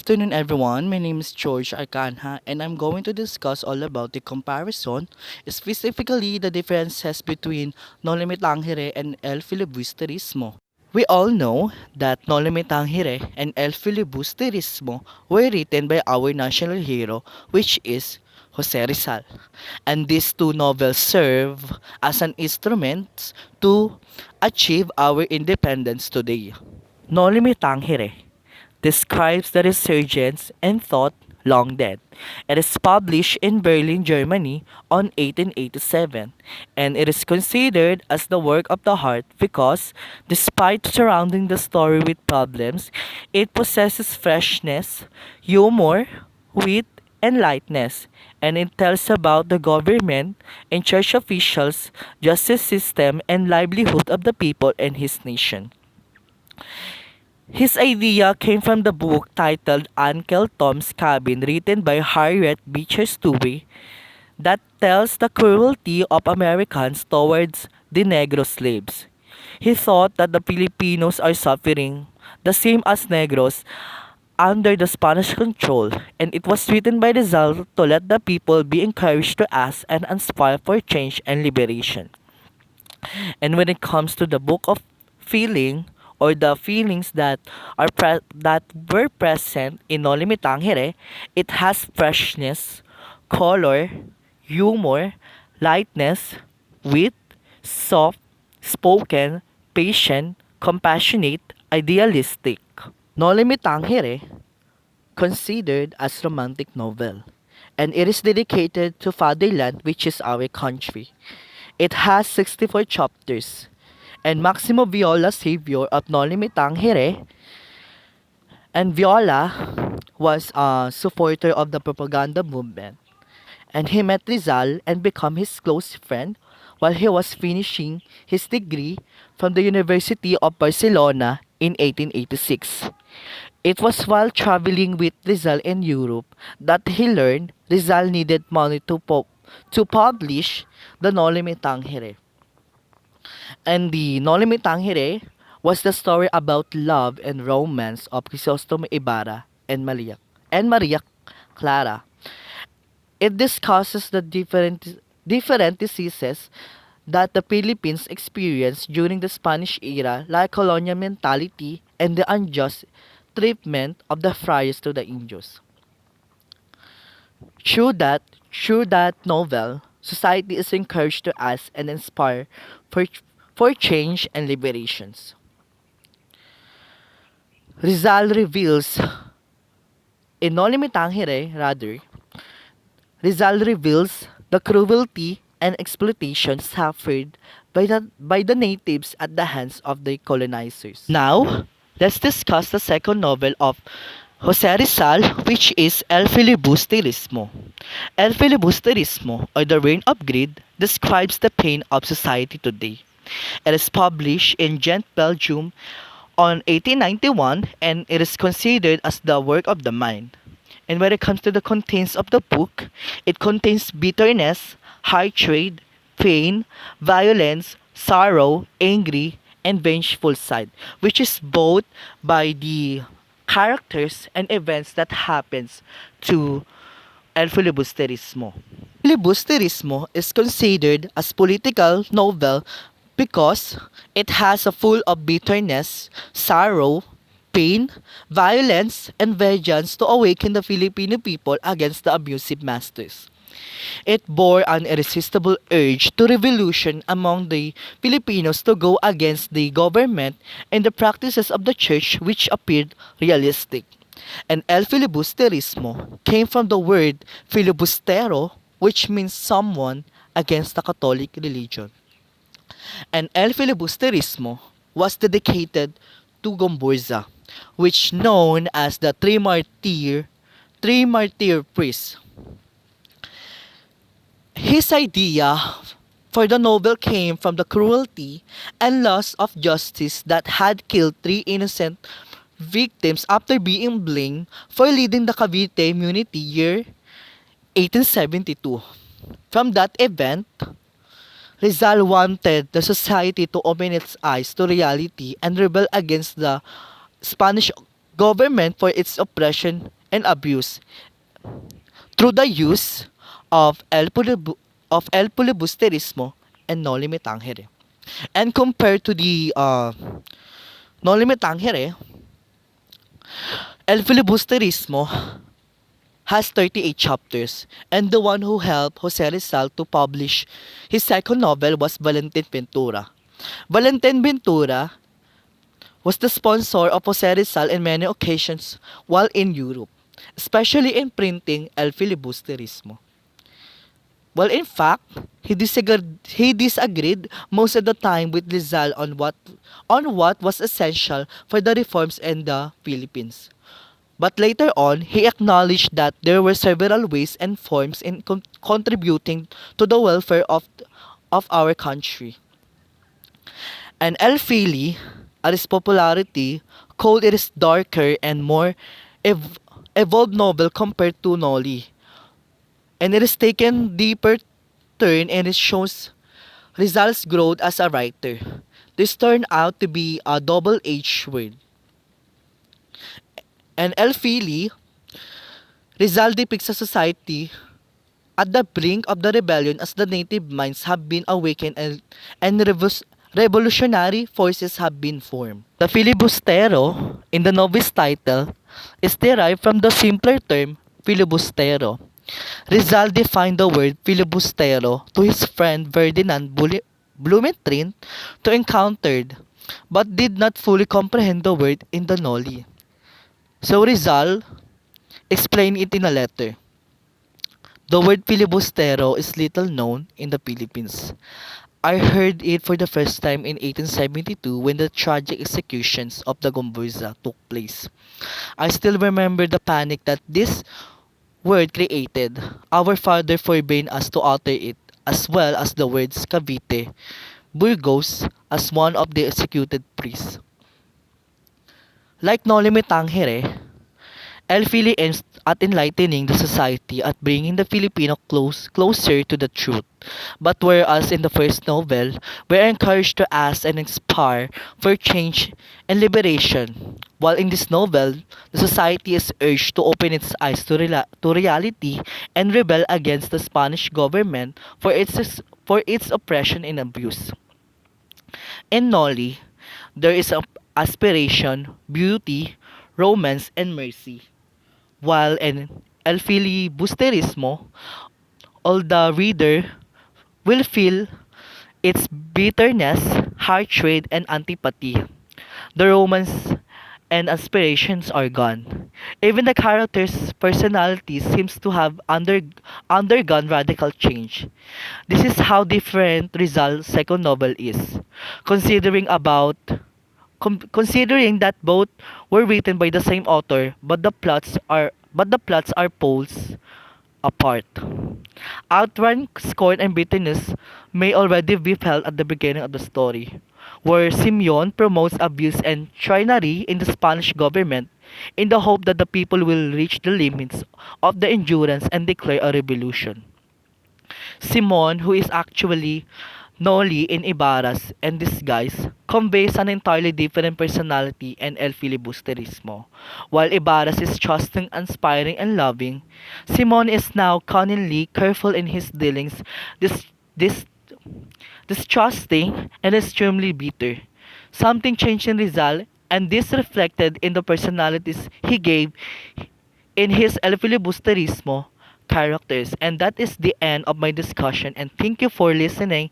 afternoon, everyone. My name is George Arcanha, and I'm going to discuss all about the comparison, specifically the differences between No Limit Tangere and El Filibusterismo. We all know that No Limit Tangere and El Filibusterismo were written by our national hero, which is Jose Rizal. And these two novels serve as an instrument to achieve our independence today. No Limit Tangere describes the resurgence and thought long dead. It is published in Berlin, Germany on 1887, and it is considered as the work of the heart because, despite surrounding the story with problems, it possesses freshness, humor, wit, and lightness, and it tells about the government and church officials, justice system, and livelihood of the people and his nation. His idea came from the book titled Uncle Tom's Cabin, written by Harriet Beecher Stowe, that tells the cruelty of Americans towards the Negro slaves. He thought that the Filipinos are suffering the same as Negros under the Spanish control, and it was written by Rizal to let the people be encouraged to ask and aspire for change and liberation. And when it comes to the book of feeling or the feelings that that were present in No Limit Tangere, it has freshness, color, humor, lightness, wit, soft, spoken, patient, compassionate, idealistic. No Limit Tangere considered as romantic novel, and it is dedicated to fatherland, which is our country. It has 64 chapters, and Maximo Viola, savior of No Limit Tangere, and Viola was a supporter of the propaganda movement, and he met Rizal and became his close friend while he was finishing his degree from the University of Barcelona in 1886. It was while traveling with Rizal in Europe that he learned Rizal needed money to publish the No Limit Tangere. And the No Limit Tangere was the story about love and romance of Crisostomo Ibarra and Maria Clara. It discusses the different diseases that the Philippines experienced during the Spanish era, like colonial mentality and the unjust treatment of the friars to the Indios. Through that, through that novel, society is encouraged to ask and inspire for, for change and liberations. Rizal reveals, in No Limit Tangere, rather, Rizal reveals the cruelty and exploitation suffered by the natives at the hands of the colonizers. Now, let's discuss the second novel of Jose Rizal, which is El Filibusterismo. El Filibusterismo, or the Reign of Greed, describes the pain of society today. It is published in Ghent, Belgium on 1891, and it is considered as the work of the mind. And when it comes to the contents of the book, it contains bitterness, hatred, pain, violence, sorrow, angry, and vengeful side, which is both by the characters and events that happens to El Filibusterismo. Filibusterismo is considered as political novel because it has a full of bitterness, sorrow, pain, violence, and vengeance to awaken the Filipino people against the abusive masters. It bore an irresistible urge to revolution among the Filipinos to go against the government and the practices of the church which appeared realistic. And El Filibusterismo came from the word filibustero, which means someone against the Catholic religion. And El Filibusterismo was dedicated to Gomburza, which known as the three martyr priest. His idea for the novel came from the cruelty and loss of justice that had killed three innocent victims after being blamed for leading the Cavite Mutiny year 1872. From that event, Rizal wanted the society to open its eyes to reality and rebel against the Spanish government for its oppression and abuse through the use of el filibusterismo and noli me tangere. And compared to the noli me tangere, el filibusterismo has 38 chapters, and the one who helped Jose Rizal to publish his second novel was Valentin Ventura. Valentin Ventura was the sponsor of Jose Rizal in many occasions while in Europe, especially in printing El Filibusterismo. Well, in fact, he disagreed most of the time with Rizal on what was essential for the reforms in the Philippines. But later on, he acknowledged that there were several ways and forms in contributing to the welfare of our country. And El Fili, at its popularity, called it is darker and more ev- evolved novel compared to Noli. And it is taken deeper turn and it shows Rizal's growth as a writer. This turned out to be a double-edged word. And El Fili, Rizal depicts a society at the brink of the rebellion as the native minds have been awakened and revolutionary forces have been formed. The filibustero in the novel's title is derived from the simpler term filibustero. Rizal defined the word filibustero to his friend Ferdinand Blumentritt to encountered, but did not fully comprehend the word in the Noli. So Rizal explained it in a letter. The word filibustero is little known in the Philippines. I heard it for the first time in 1872 when the tragic executions of the Gomburza took place. I still remember the panic that this word created. Our father forbade us to utter it, as well as the words Cavite, Burgos, as one of the executed priests. Like Noli Me Tangere, El Fili aims at enlightening the society at bringing the Filipino closer to the truth. But whereas in the first novel, we are encouraged to ask and inspire for change and liberation, while in this novel, the society is urged to open its eyes to reality and rebel against the Spanish government for its oppression and abuse. In Noli, there is aspiration, beauty, romance, and mercy. While in El Filibusterismo, all the reader will feel its bitterness, hatred, and antipathy. The romance and aspirations are gone. Even the character's personality seems to have undergone radical change. This is how different Rizal's second novel is, considering about considering that both were written by the same author, but the plots are poles apart. Outrun scorn and bitterness may already be felt at the beginning of the story, where Simeon promotes abuse and tyranny in the Spanish government in the hope that the people will reach the limits of the endurance and declare a revolution. Simon, who is actually Noli in Ibarra's and disguise, conveys an entirely different personality and El Filibusterismo. While Ibarra's is trusting, inspiring, and loving, Simon is now cunningly careful in his dealings, dis- dis- distrusting, and extremely bitter. Something changed in Rizal, and this reflected in the personalities he gave in his El Filibusterismo characters. And that is the end of my discussion. And thank you for listening